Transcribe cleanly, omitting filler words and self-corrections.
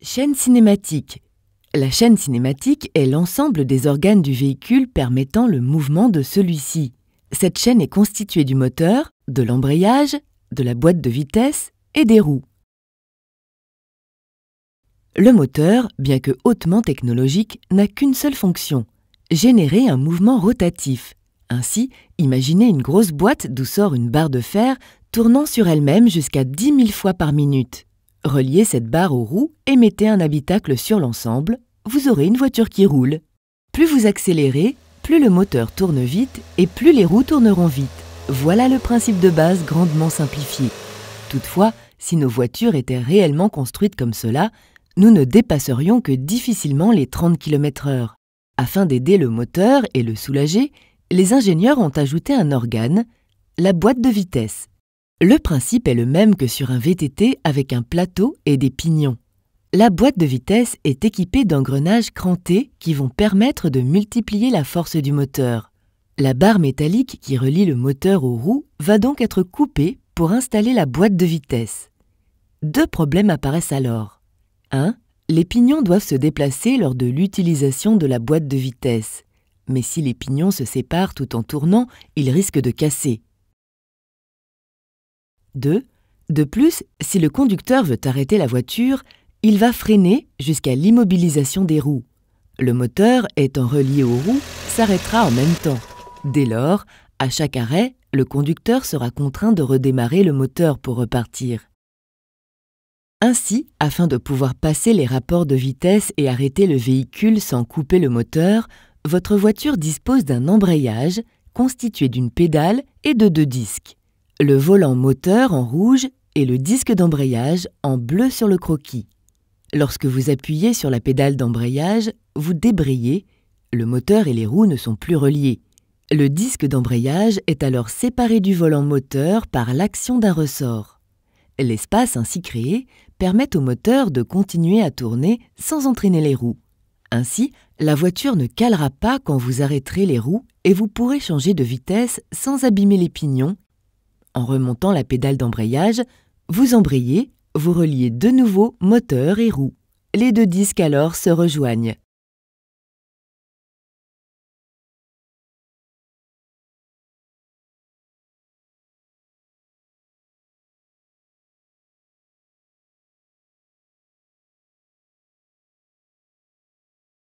Chaîne cinématique. La chaîne cinématique est l'ensemble des organes du véhicule permettant le mouvement de celui-ci. Cette chaîne est constituée du moteur, de l'embrayage, de la boîte de vitesse et des roues. Le moteur, bien que hautement technologique, n'a qu'une seule fonction, générer un mouvement rotatif. Ainsi, imaginez une grosse boîte d'où sort une barre de fer tournant sur elle-même jusqu'à 10 000 fois par minute. Reliez cette barre aux roues et mettez un habitacle sur l'ensemble, vous aurez une voiture qui roule. Plus vous accélérez, plus le moteur tourne vite et plus les roues tourneront vite. Voilà le principe de base grandement simplifié. Toutefois, si nos voitures étaient réellement construites comme cela, nous ne dépasserions que difficilement les 30 km/h. Afin d'aider le moteur et le soulager, les ingénieurs ont ajouté un organe, la boîte de vitesse. Le principe est le même que sur un VTT avec un plateau et des pignons. La boîte de vitesse est équipée d'engrenages crantés qui vont permettre de multiplier la force du moteur. La barre métallique qui relie le moteur aux roues va donc être coupée pour installer la boîte de vitesse. Deux problèmes apparaissent alors. 1. Les pignons doivent se déplacer lors de l'utilisation de la boîte de vitesse. Mais si les pignons se séparent tout en tournant, ils risquent de casser. 2. De plus, si le conducteur veut arrêter la voiture, il va freiner jusqu'à l'immobilisation des roues. Le moteur, étant relié aux roues, s'arrêtera en même temps. Dès lors, à chaque arrêt, le conducteur sera contraint de redémarrer le moteur pour repartir. Ainsi, afin de pouvoir passer les rapports de vitesse et arrêter le véhicule sans couper le moteur, votre voiture dispose d'un embrayage constitué d'une pédale et de 2 disques. Le volant moteur en rouge et le disque d'embrayage en bleu sur le croquis. Lorsque vous appuyez sur la pédale d'embrayage, vous débrayez, le moteur et les roues ne sont plus reliés. Le disque d'embrayage est alors séparé du volant moteur par l'action d'un ressort. L'espace ainsi créé permet au moteur de continuer à tourner sans entraîner les roues. Ainsi, la voiture ne calera pas quand vous arrêterez les roues et vous pourrez changer de vitesse sans abîmer les pignons. En remontant la pédale d'embrayage, vous embrayez, vous reliez de nouveau moteur et roues. Les 2 disques alors se rejoignent.